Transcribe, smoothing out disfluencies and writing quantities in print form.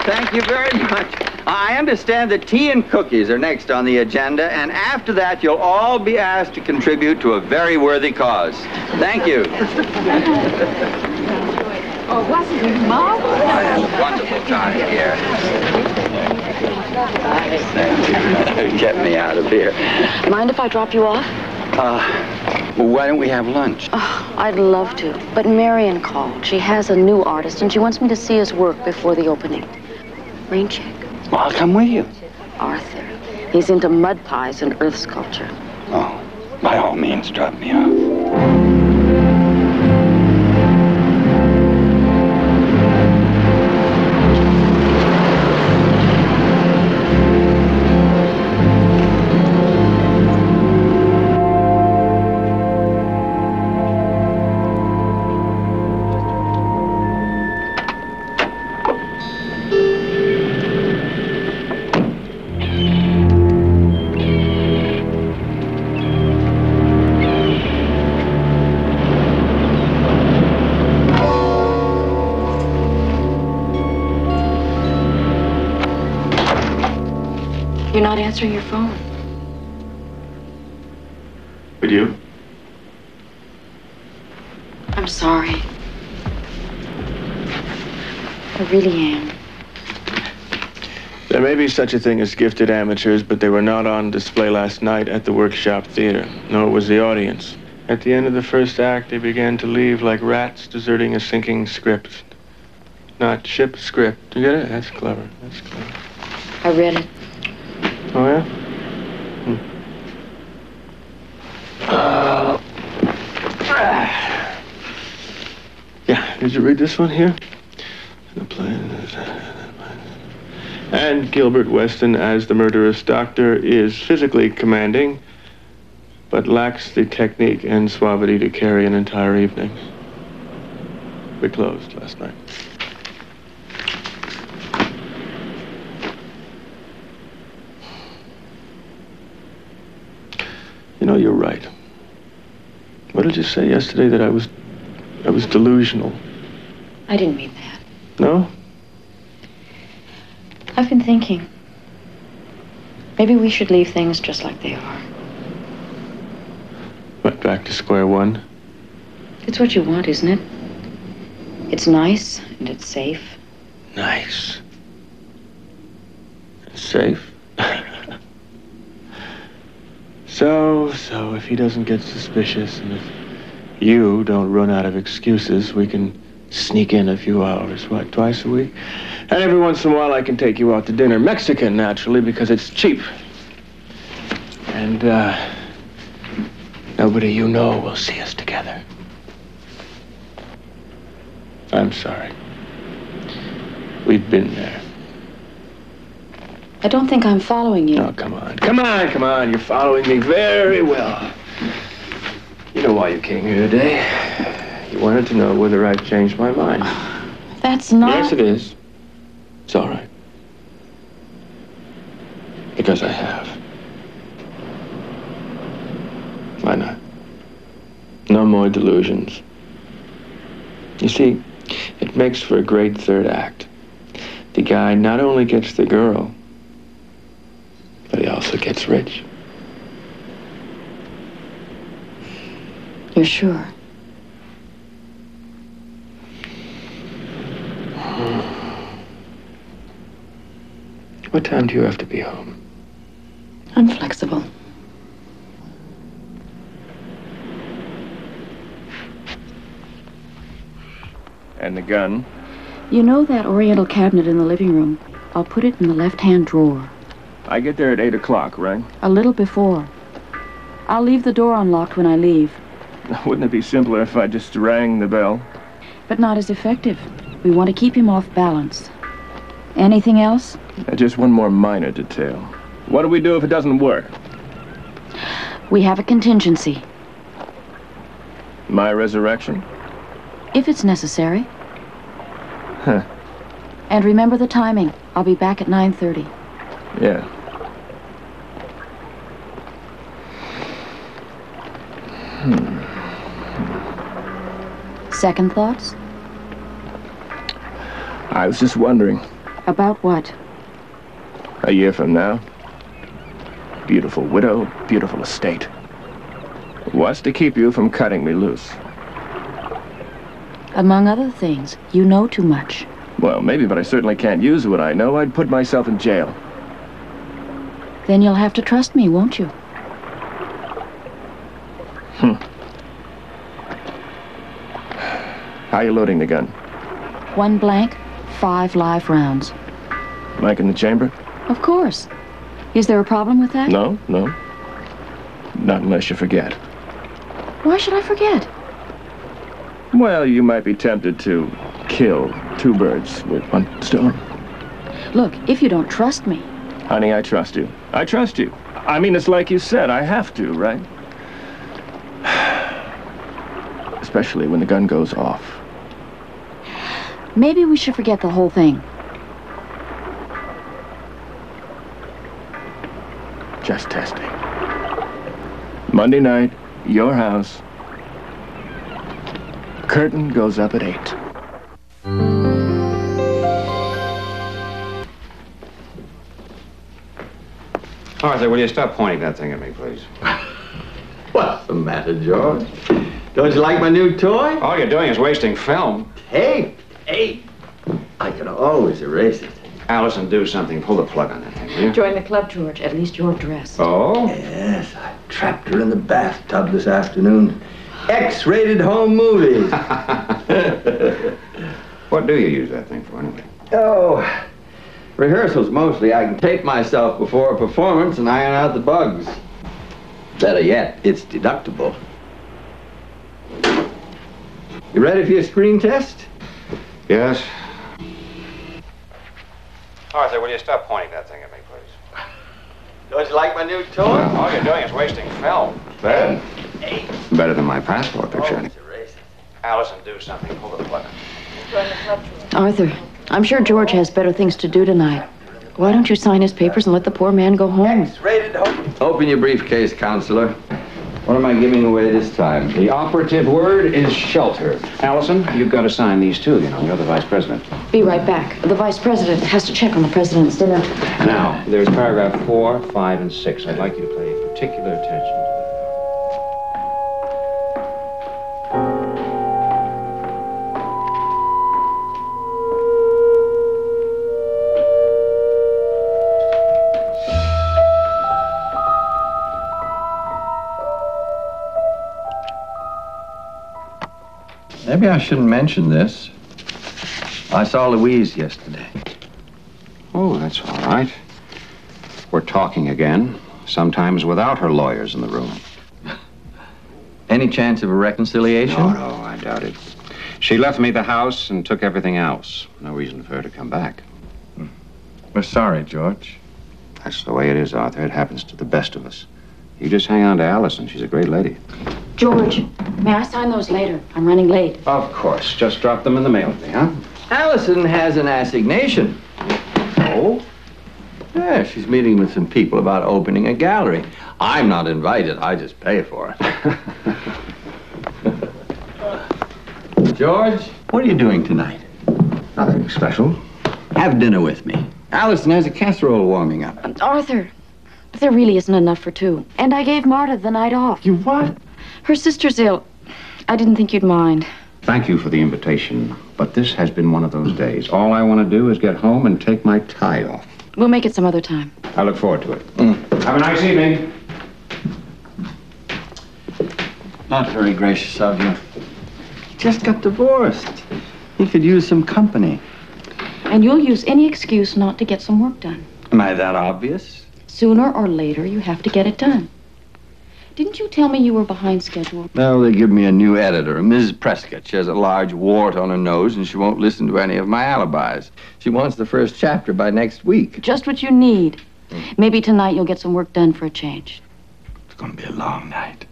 Thank you very much. I understand that tea and cookies are next on the agenda, and after that, you'll all be asked to contribute to a very worthy cause. Thank you. Oh, wasn't it marvelous? I had a wonderful time here. Thank you. Get me out of here. Mind if I drop you off? Well, why don't we have lunch? Oh, I'd love to, but Marion called. She has a new artist, and she wants me to see his work before the opening. Rain check. Well, I'll come with you. Arthur. He's into mud pies and earth sculpture. Oh, by all means, drop me off. You're not answering your phone. Would you? I'm sorry. I really am. There may be such a thing as gifted amateurs, but they were not on display last night at the Workshop Theater. No, it was the audience. At the end of the first act, they began to leave like rats deserting a sinking script. Not ship script. You get it? That's clever. That's clever. I read it. Oh, yeah? Yeah, did you read this one here? The plan is... And Gilbert Weston as the murderous doctor is physically commanding, but lacks the technique and suavity to carry an entire evening. We closed last night. You know, you're right. What did you say yesterday, that I was delusional? I didn't mean that. No? I've been thinking. Maybe we should leave things just like they are. What, back to square one? It's what you want, isn't it? It's nice and it's safe. Nice. And safe? So, if he doesn't get suspicious, and if you don't run out of excuses, we can sneak in a few hours, what, twice a week? And every once in a while I can take you out to dinner. Mexican, naturally, because it's cheap. And, nobody you know will see us together. I'm sorry. We've been there. I don't think I'm following you. Oh, come on. Come on. You're following me very well. You know why you came here today. You wanted to know whether I'd changed my mind. That's not... Yes, it is. It's all right. Because I have. Why not? No more delusions. You see, it makes for a great third act. The guy not only gets the girl, but he also gets rich. You're sure? What time do you have to be home? I'm flexible. And the gun? You know that oriental cabinet in the living room? I'll put it in the left-hand drawer. I get there at 8 o'clock, right? A little before. I'll leave the door unlocked when I leave. Wouldn't it be simpler if I just rang the bell? But not as effective. We want to keep him off balance. Anything else? Just one more minor detail. What do we do if it doesn't work? We have a contingency. My resurrection? If it's necessary. Huh. And remember the timing. I'll be back at 9:30. Yeah. Second thoughts? I was just wondering. About About what? A year from now, beautiful widow, beautiful estate. What's to keep you from cutting me loose? Among other things, you know too much. Well, maybe, but I certainly can't use what I know. I'd put myself in jail. Then you'll have to trust me, won't you? How are you loading the gun? 1 blank, 5 live rounds. Like in the chamber? Of course. Is there a problem with that? No. Not unless you forget. Why should I forget? Well, you might be tempted to kill 2 birds with 1 stone. Look, if you don't trust me... Honey, I trust you. I trust you. I mean, it's like you said, I have to, right? Especially when the gun goes off. Maybe we should forget the whole thing. Just testing. Monday night, your house. Curtain goes up at 8. Arthur, will you stop pointing that thing at me, please? What's the matter, George? Don't you like my new toy? All you're doing is wasting film. Hey, I can always erase it. Allison, do something. Pull the plug on that thing, will you? Join the club, George. At least you're dressed. Oh? Yes, I trapped her in the bathtub this afternoon. X-rated home movies. What do you use that thing for, anyway? Oh, rehearsals mostly. I can tape myself before a performance and iron out the bugs. Better yet, it's deductible. You ready for your screen test? Yes. Arthur, will you stop pointing that thing at me, please? Don't you like my new toy? Well, all you're doing is wasting film. Hey. Better than my passport picture. Always erase it. Allison, do something. Pull the plug. Arthur, I'm sure George has better things to do tonight. Why don't you sign his papers and let the poor man go home? X-rated home. Open your briefcase, counselor. What am I giving away this time? The operative word is shelter. Allison, you've got to sign these too, you know. You're the vice president. Be right back. The vice president has to check on the president's dinner. Now, there's paragraph 4, 5, and 6. I'd like you to pay particular attention to them. Maybe I shouldn't mention this. I saw Louise yesterday. Oh, that's all right. We're talking again, sometimes without her lawyers in the room. Any chance of a reconciliation? No, I doubt it. She left me the house and took everything else. No reason for her to come back. We're sorry, George. That's the way it is, Arthur. It happens to the best of us. You just hang on to Allison. She's a great lady. George, may I sign those later? I'm running late. Of course. Just drop them in the mail to me, huh? Allison has an assignation. Oh? Yeah, she's meeting with some people about opening a gallery. I'm not invited. I just pay for it. George, what are you doing tonight? Nothing special. Have dinner with me. Allison has a casserole warming up. Arthur, there really isn't enough for 2. And I gave Marta the night off. You what? Her sister's ill. I didn't think you'd mind. Thank you for the invitation, but this has been one of those days. All I want to do is get home and take my tie off. We'll make it some other time. I look forward to it. Have a nice evening. Not very gracious of you. Just got divorced. He could use some company. And you'll use any excuse not to get some work done. Am I that obvious? Sooner or later, you have to get it done. Didn't you tell me you were behind schedule? No, they give me a new editor, Mrs. Prescott. She has a large wart on her nose, and she won't listen to any of my alibis. She wants the first chapter by next week. Just what you need. Maybe tonight you'll get some work done for a change. It's going to be a long night.